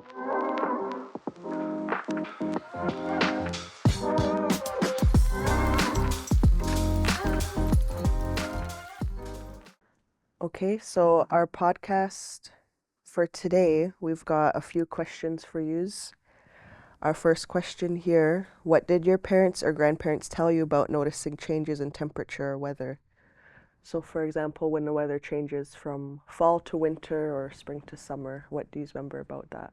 Okay, so our podcast for today, we've got a few questions for yous. Our first question here, what did your parents or grandparents tell you about noticing changes in temperature or weather? So for example, when the weather changes from fall to winter or spring to summer, what do you remember about that?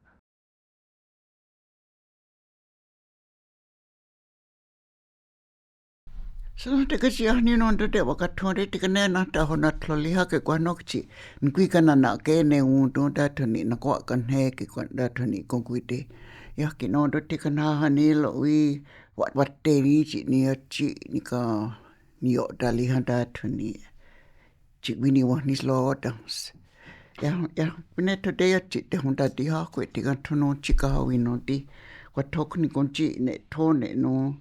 So te kasi ahni no ndo te wakatore te kana na ta hona tloliha ke kwanokchi nkui kana na ke ne unto ta thani na ko kan he ke kon da thani kon kuite ya ki no ndo te kana hani lo wi wat te ri chi ni chi ni ka ni o dali ha da thani chi wini wa ni lo dams ya pine to de chi te honda ti ha ko te kan thono chi ka wi no ti kwa tok ni kon chi ne thone no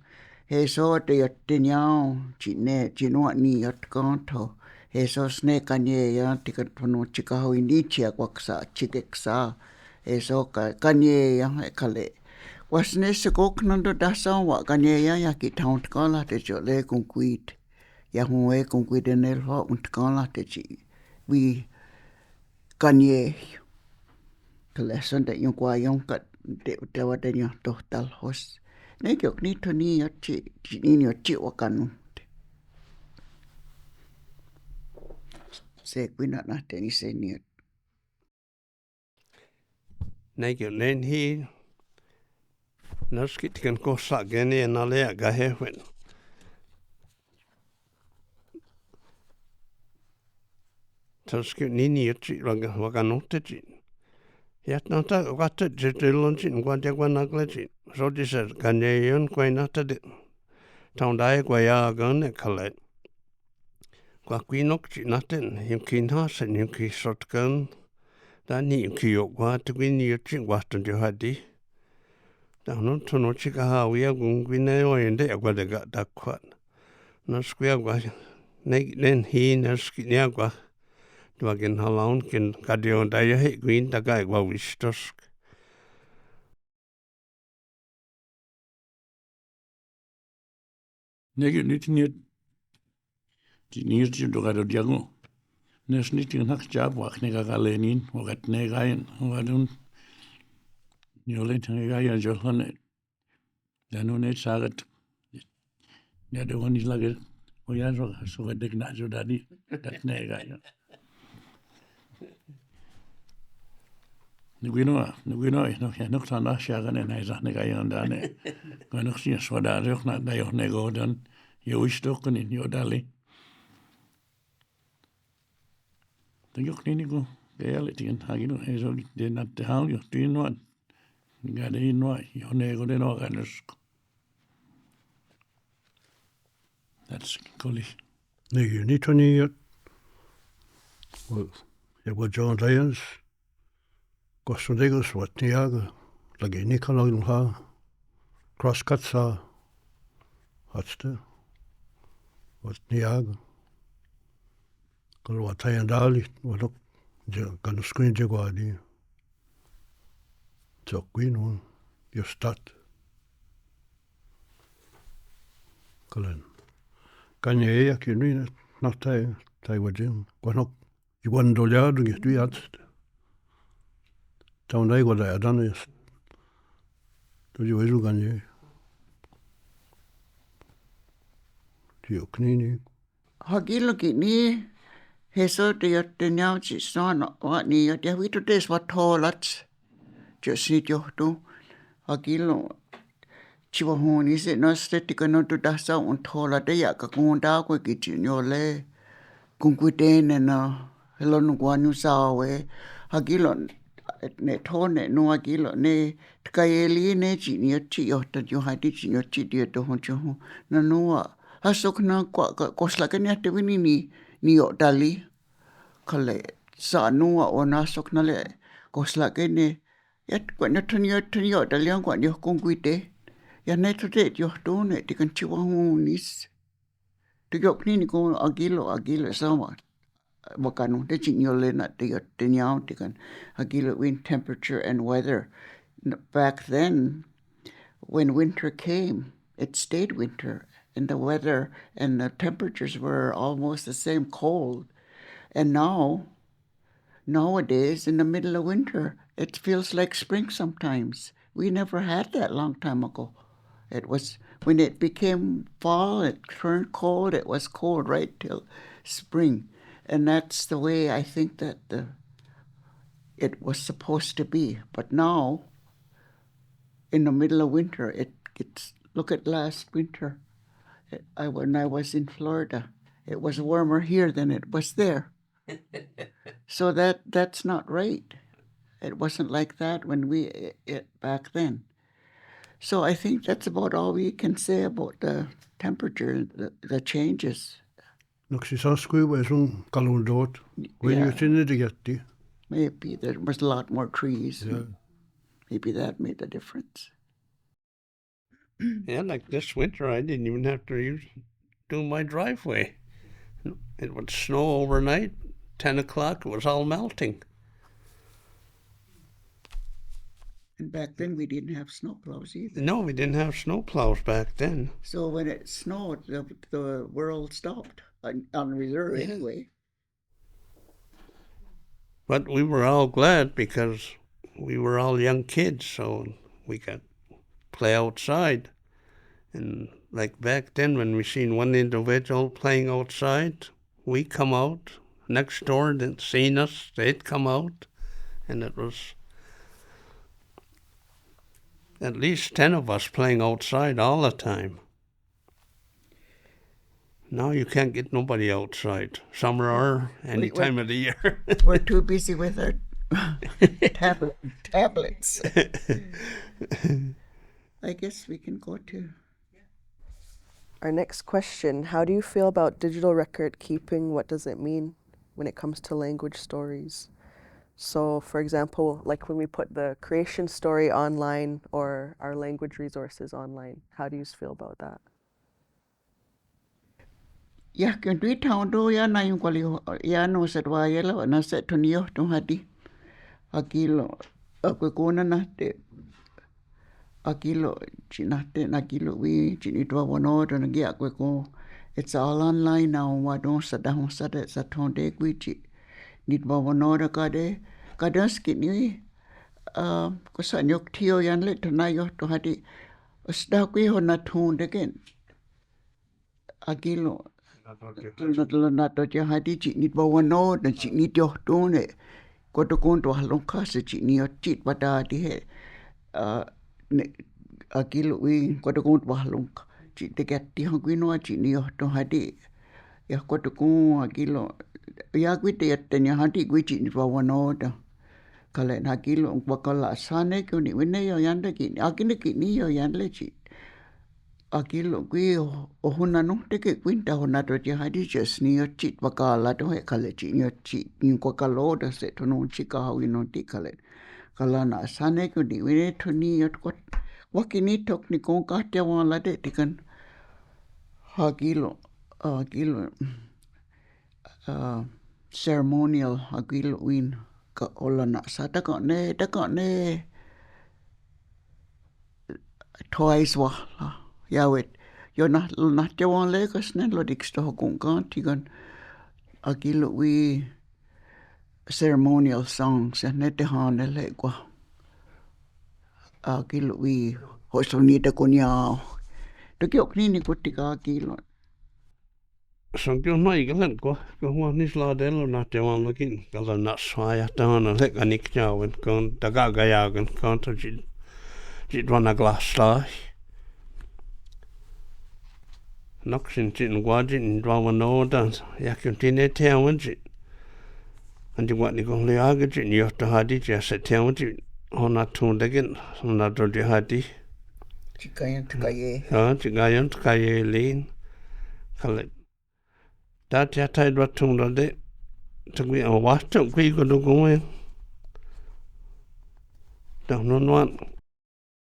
he so te te nyao chi ne chi no ni at kanto he so sne kanye ya te kan thono chi ka wi ni chi kwa ksa chi ke ksa he so ka kanye ya kale wasne se ko knando da sa wa kanye ya ki taunt ka la te jo le kon kuit ya ho e kon kuit ne ho unt ka la te chi wi kanye kale son te yon kwa yon ka te wa te yon total hos ne kyok ni to ni chi ni chi wa kanu se kwina na te ni se ni Nei kyok nen hi naskit kan ko sa gene na le ga he wen taskit ni chi wa kanu te chi Yat na ta wata jitilon chin kwa te kwa nakla chin. So di sa kanye yun kwa na ta di. Taung dai kwa ya gan ne kalet. Kwa kwinok chin na ten yung kin ha sen yung ki sot gan. Da ni yung ki yok kwa te kwin ni yung chin kwa tun jo hadi. Da no tono chika ha wia gung kwina yo yende ya kwa de ga da kwa. Na skwia kwa nen hi na skinia kwa. Dwa gen halaun kin kadio da ya he kwin da ga kwa wishtosk. Negi nitni ti do gado diago. Nes niti nak jab wa knega galenin wa gat negain wa dun nyole tanga ya johane. Danu ne sagat. Ya de woni lage o ya so ga deg na jo dadi gat nega ya. Nuguino no ya nok sana shagane na za nega ya ndane. Ga nok si so da jo na da yo nego dan yo istok ni yo dali. Dan yok ni go gale tin hagino he so de na te hau yo tin no ga de no yo nego de no ganes. That's cool. Nei ni toni ya wa John Lyons Kosodegos wat niaga lagi ni kalong ha cross cut sa hatste wat niaga kalau wat yang dali wat je kan screen je guadi so queen you start kalen kan ye ya ki ni na tai wajin kwanok you want to learn you do it Taun dai ko da dan is. Tu ju veju ganye. Tio knini. hagilo ki ni he so te yo te nyao chi so no wa ni yo te wi to te swa tolat jo si jo tu hagilo chi wa honi se no ste ti ka no tu da sa un tola te ya ka kun da ko ki chi nyo le kun ku te ne na hello no kwa nyu sa we hagilo ne thone no hagilo ne ka eli ne chi ni chi yo ta jo ha ti chi yo chi ti to ho cho na no asok na ko sla ka ne te wini ni o dali kale sa no o na sok na le ko sla ke ne yat ko na thni yo dali ko ni ko kuite ya ne to te yo to ne ti kan chi wa hu nis te yo ni ko agilo sa wa wakanu te chi yo le na te yo te nyao te kan agilo wind temperature and weather back then, when winter came, it stayed winter, and the weather and the temperatures were almost the same cold. And nowadays, in the middle of winter, it feels like spring sometimes. We never had that long time ago. It was when it became fall, it turned cold. It was cold right till spring, and that's the way I think that it was supposed to be. But now, in the middle of winter, it gets. Look at last winter. When I was in Florida, it was warmer here than it was there. So that's not right. It wasn't like that when back then. So I think that's about all we can say about the temperature, the changes. Noksi saskui vai sun kalundot. When you sinne de getti. Maybe there was a lot more trees. Yeah. Maybe that made a difference. Yeah, like this winter, I didn't even have to do my driveway. It would snow overnight. 10 o'clock, it was all melting. And back then we didn't have snowplows either. No, we didn't have snowplows back then. So when it snowed, the world stopped on reserve anyway. But we were all glad because we were all young kids, so we could play outside. And like back then, when we seen one individual playing outside, we come out. Next door, they'd seen us, they'd come out, and it was at least 10 of us playing outside all the time. Now you can't get nobody outside, summer or any time of the year. We're too busy with our tablets. I guess we can go to... Our next question, how do you feel about digital record keeping? What does it mean when it comes to language stories? So, for example, like when we put the creation story online or our language resources online, how do you feel about that? Yeah, can we town do ya na yung kwali ya no sa dwa yelo na sa tunyo tong hadi. Akilo akuna na te akilo chinate na kilo we chinitwa wono to na gia ko. It's all online now. Wa don sa da sa de sa ton de kwichi. Nitwa wono da ka de ski ni ko sa nyok tio yan le to na yo to hadi. Usda kwi ho na ton de gen. Akilo na to ja hadi chi nit ba wono na chi nit yo to ne ko to kon to halong ka se chi ni chit ba da di he ne akilo wi ko to kon ba halong chi te get ti hong no chi ni yo to hadi ya ko to kon akilo ya kwi te te nya hadi kwi chi nit ba wono da kale na akilo ba kala sane ko ni wene yo yan de ki akini ki ni yo yan le chi akilo kwi o huna no te ke kwinta hona to te hadi just ni yo chit bakala to he kale chi ni chi ni ko kalo da se to no chi ka wi no ti kale kala na sane ko ni we to ni yo ko wakini tok ni ko ka te wa la de tikan akilo ceremonial akilo win ka ola na sa ta ko ne twice wa ya wet yo na te wan le kas ne lo dik sto kon kan tigan akilo we ceremonial songs ne te han le kwa akilo we ho so ni te konya to kyok ni ko tika akilo Se on kyllä naikelen, kun huon niissä laadella nähtävän lukin, kalta nasvaa ja tahana leka nikjaavan, kun takakajaavan, kun sit vanha glastaa. Noksin sin kuajin tuovan nootan, ja kun tinne teavan sit. Anti kuatni kun oli aagajin johto hadit, ja se teavan sit honna tuntekin, honna tuli hadi. chikayan tkaye Ja, tikayan tkaye liin. Kalle. That ja taid wat tunda de. Tagwi an wasta kwi ko do goen. Da non wan.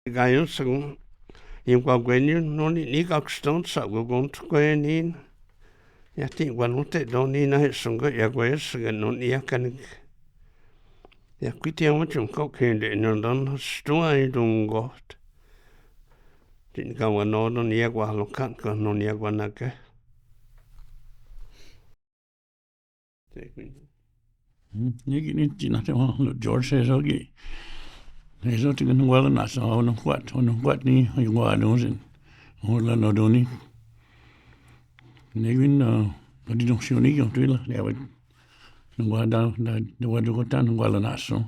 Gayon sagun. Yim kwa gwenyu non ni kakston sa go gon tkwen in. Ja ti wan utte don ni na sunga ya gwes gan non ya kan. Ja kuitenkin muuten kokeilin, on stuaidun kohta. Sitten kauan on jäkuahlun kankan, on jäkuan näkö. Niinkin nyt siinä se on ollut George Hesoki. Hesoki on huolennassa, on kuat niin, on huolennut. Huolennut niin. Niinkin oli nuksiuni jo tuilla. Ja voi nuodukotaan huolennassa.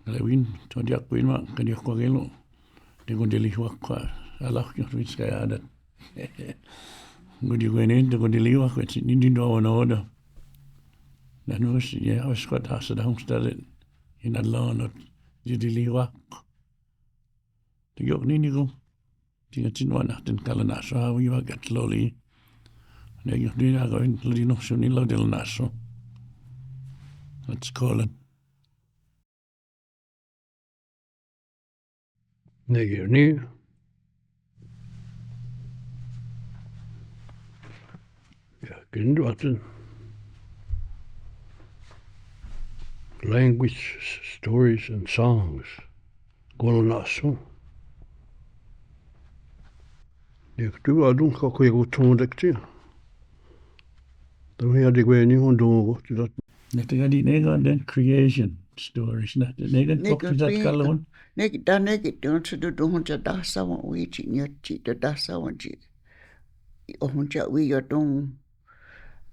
Lewin, tuot jakkuin vaan, kan joku kello. Det går till huakka. Alla jos vitska jäädä. Kun joku ei niitä, kun tili huakka, että niin tuolla oda. Ja nuus, ja olisiko taas sitä hongstellen. Ja näillä on, että tili huakka. Det gjorde niin kuin. Siinä sinua nähten kallanassa haaviva kätlä oli. Ne johti niin aikoin, oli nohsu niin laudella nassa. Let's call it. Neger ni. Ja kinduaten. Language, stories and songs. Golnasu. Ja du adun kako joku tunnekti. Tämä on digwe ni on dungo. Nähtä kädi den creation stories. Nähtä negan koppisat kallon. Nekin on se duhun ja dasawan uichi nyotchi ja dasawan ji. Ohun ja ui jo dung.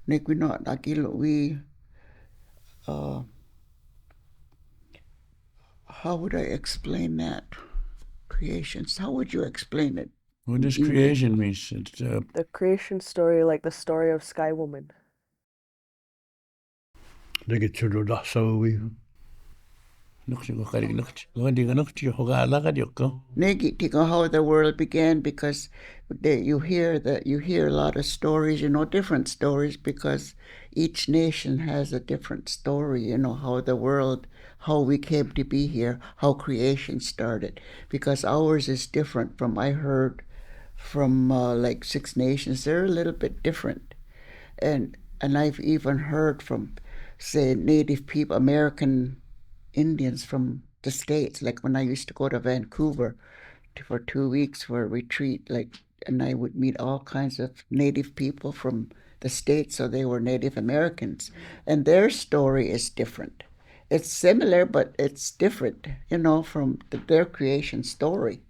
Nekin no nakil ui. How would I explain that? Creations. How would you explain it? What does creation mean? It's The creation story, like the story of Sky Woman. Neger chudo dasawi. nuksi ko kari nuksi. Luondi ka nuksi hoga alaka jokko. Negi tika how the world began, because you hear a lot of stories, different stories, because each nation has a different story, how we came to be here, how creation started, because ours is different from, I heard from like Six Nations, they're a little bit different. And I've even heard from, say, Native people, American Indians from the States, like when I used to go to Vancouver for 2 weeks for a retreat, and I would meet all kinds of Native people from the States, so they were Native Americans, and their story is different. It's similar, but it's different, from their creation story.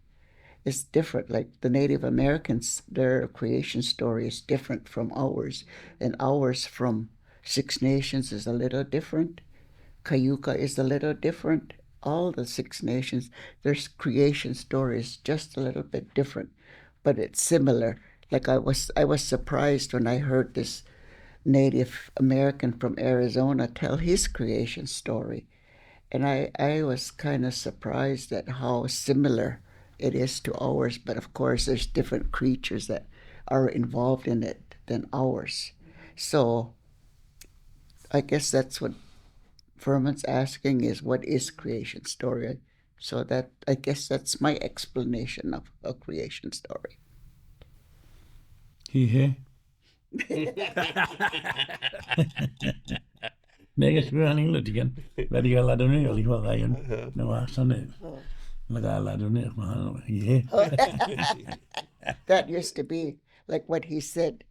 It's different, like the Native Americans, their creation story is different from ours, and ours from Six Nations is a little different. Cayuga is a little different. All the Six Nations, their creation story is just a little bit different, but it's similar. Like I was surprised when I heard this Native American from Arizona tell his creation story, and I was kind of surprised at how similar it is to ours. But of course, there's different creatures that are involved in it than ours. So I guess that's what Furman's asking, is what is creation story? So that, I guess that's my explanation of a creation story. He. Negas kyllä niin lutikan. Väliä ladone oli huokajan. No vasane. Laga ladone mahan. He. That used to be like what he said.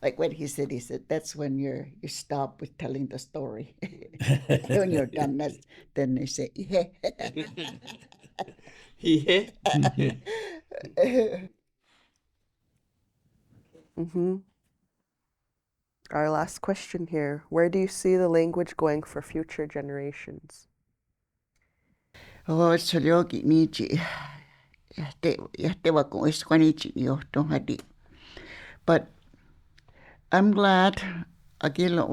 Like what he said, that's when you stop with telling the story. When you're done, then they say, yeah. Our last question here. Where do you see the language going for future generations? Oh, it's a yogi nichi. But I'm glad agilo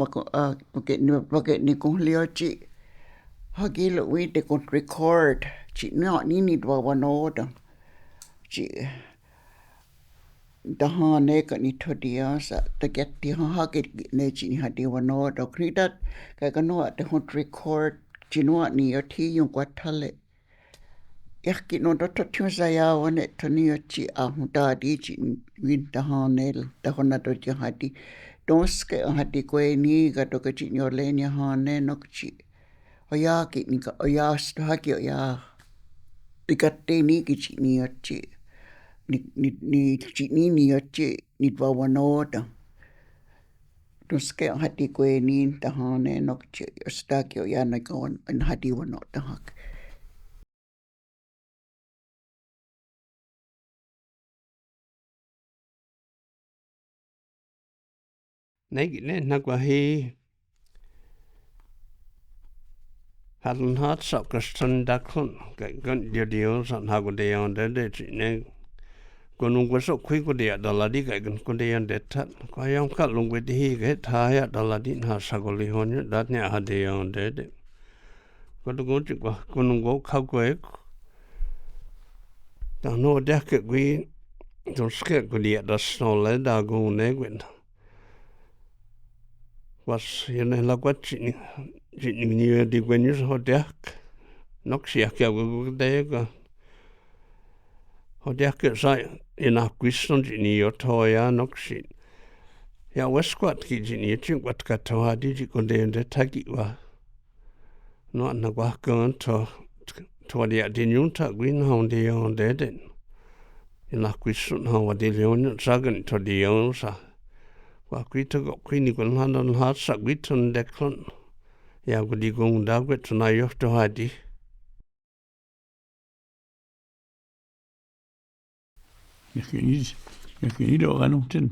wake ni kung liochi agilo we de kon record chi no ni dwa wanoda chi da ha ne ka ni thodia sa ta get ti ha ke ne chi ni ha di wanoda krita ka no de kon record chi no ni o ti yung kwa thale Yaki no dota tusa ya wane tani chi a huda di chi win da hanel da hona do chi hadi donske hadi ko ni ga to ka chi nyor le ni hane no chi Oyaki nika oyasta haki oya. Tikate ni kichi ni achi. Ni chi ni achi ni wawanota. Tuske hati kwe ni tahane nokchi ostaki oya na kawan an hati wanota hak. Nei ne nakwa hi hadun hat sok kastan dakon kan dio san hago de on de ne konung ko sok kui ko dia daladi ka kan ko de de tat ko yam ka lung we hi ge tha ya daladi na sagoli hon dat ne ha de on de ko to go ko konung go kha ko e ta no de ke gui don ske ko dia da sno le da go ne gwen was yene la kwat ni di gwen ni ho de nok sia ke go de go ho de ke sai ina question ni yo to ya nok si ya wesquat ki ni chi wat ka to ha di ko de tagi wa no na kwa kan to dia di nyun ta green hon de on de den ina question ha wa de leon sagan to di on sa wa kwita go kwini kon han ha sa gwiton de klon ya go di gong da gwet na yo to ha di Yaki ni do ganuten.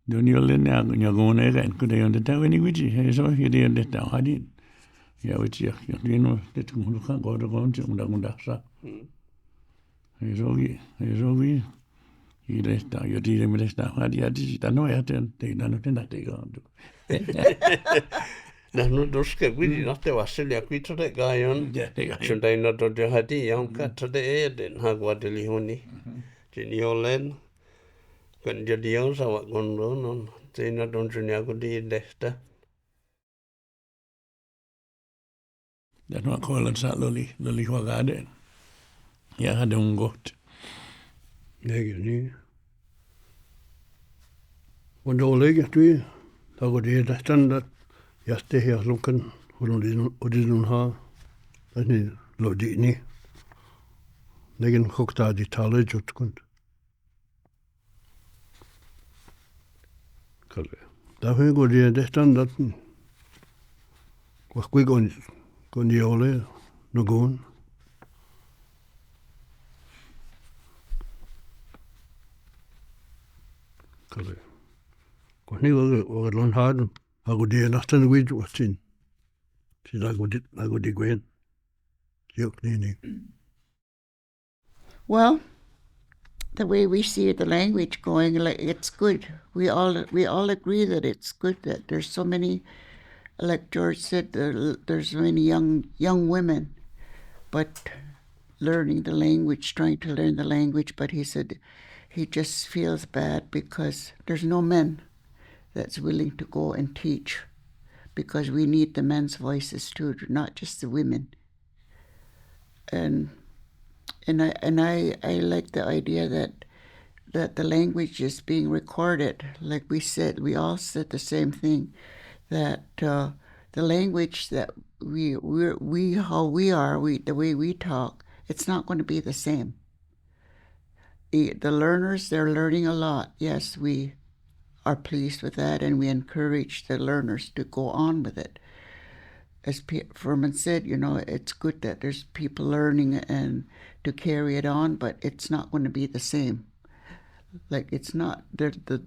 Don yo le na go na ga ko de on de ta ni wichi he so hi de ta hadin. Ya wichi ya no de tu mu ka go de gon chu unda sa. He so gi i de ta yo di de me sta hadi adi ta no ya ten te na no ten da te go. na no dos ke gwini na te wasele a kwito de ga yon chundai no do de hadi yon ka to de den ha gwa de li honi ni olen kan dia dia sa wa gon no te na don chunya ko di de ta Dan var kollen sa loli huagade. Jag hade undgått. Nei ni. Og då lägger du da går det standard. Ja, det her lunken og det nun ha. Det ni lodi ni. Negen hokta di tale jutkund. Kalle. Da går det standard. Vad kui kon jole no gon. Kalle. Kon ni og lon haden. Hago det nachtan wid watin. Si hago dit gwen. Yok ni. Well, the way we see the language going, like it's good. We all agree that it's good that there's so many, like George said, there's so many young women, but learning the language, trying to learn the language. But he said he just feels bad because there's no men that's willing to go and teach, because we need the men's voices too, not just the women. And I like the idea that the language is being recorded. Like we all said the same thing, that the language that the way we talk, it's not going to be the same. The learners, they're learning a lot. Yes, we are pleased with that, and we encourage the learners to go on with it. As Furman said, it's good that there's people learning and to carry it on, but it's not going to be the same. Like it's not the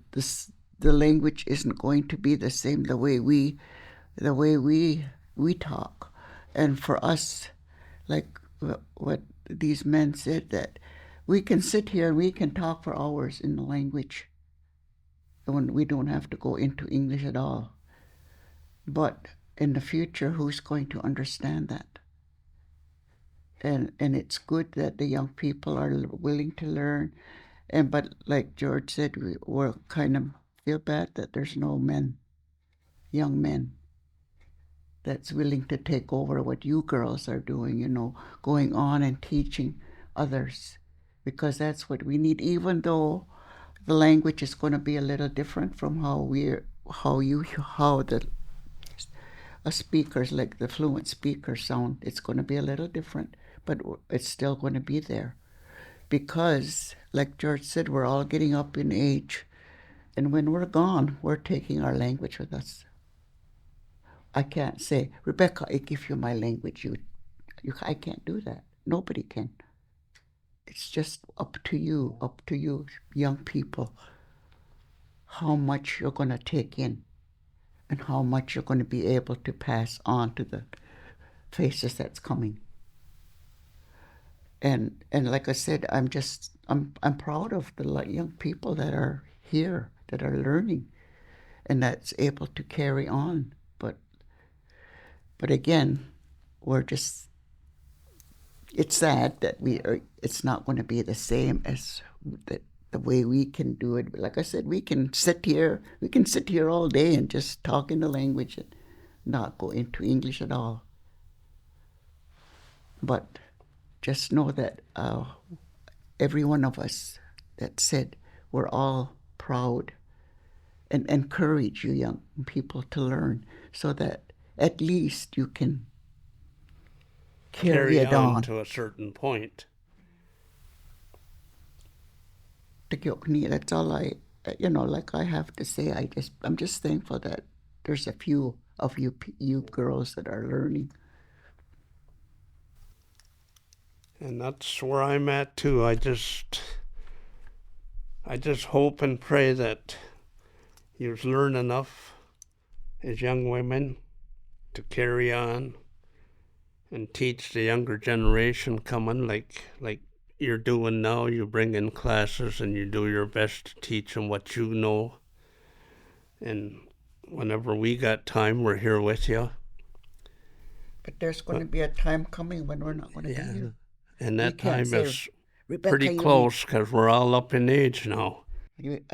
language isn't going to be the same the way we talk. And for us, like what these men said, that we can sit here and we can talk for hours in the language, when we don't have to go into English at all. But in the future, who's going to understand that? And it's good that the young people are willing to learn. But like George said, we're kind of feel bad that there's no young men, that's willing to take over what you girls are doing, going on and teaching others, because that's what we need, even though the language is going to be a little different from how a speakers, like the fluent speaker sound, it's going to be a little different, but it's still going to be there. Because, like George said, we're all getting up in age. And when we're gone, we're taking our language with us. I can't say, Rebecca, I give you my language. I can't do that. Nobody can. It's just up to you, young people, how much you're going to take in and how much you're going to be able to pass on to the faces that's coming. And like I said, I'm proud of the young people that are here, that are learning, and that's able to carry on. But again, it's sad that it's not going to be the same as the way we can do it. But like I said, we can sit here all day and just talk in the language and not go into English at all. But just know that every one of us that said, we're all proud and encourage you young people to learn so that at least you can carry it on to a certain point. That's all like I have to say. I'm just thankful that there's a few of you girls that are learning. And that's where I'm at too. I just hope and pray that you learn enough as young women to carry on and teach the younger generation coming like you're doing now. You bring in classes and you do your best to teach them what you know. And whenever we got time, we're here with you. But there's going to be a time coming when we're not going to be here. And that time is pretty close because we're all up in age now.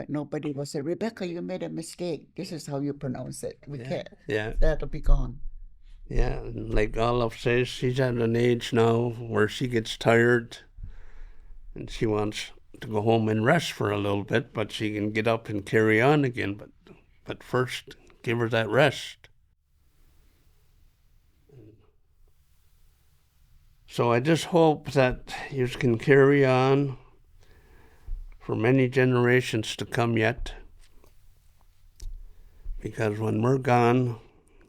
Nobody will say, Rebecca, you made a mistake. This is how you pronounce it. We can't. Yeah. That'll be gone. Yeah, and like Olive says, she's at an age now where she gets tired and she wants to go home and rest for a little bit, but she can get up and carry on again. But first, give her that rest. So I just hope that you can carry on for many generations to come yet. Because when we're gone,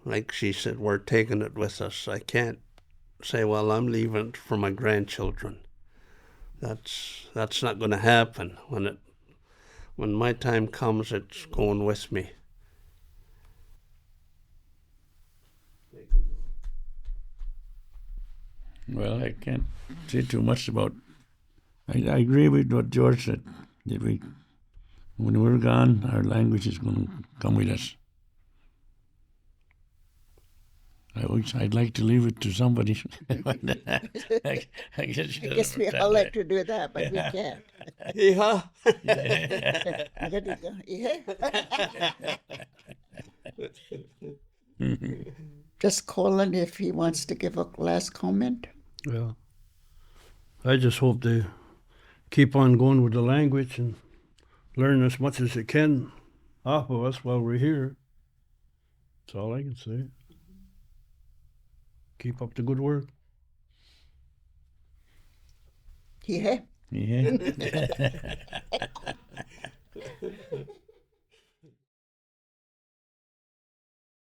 like she said, we're taking it with us. I can't say, well, I'm leaving it for my grandchildren. That's not going to happen. When my time comes, it's going with me. Well, I can't say too much about. I agree with what George said. That when we're gone, our language is going to come with us. I'd like to leave it to somebody. I guess we all like to do that, but we can't. Yeah. Just Colin, if he wants to give a last comment. Yeah. I just hope they keep on going with the language and learn as much as they can off of us while we're here. That's all I can say. Keep up the good work. Yeah. Yeah.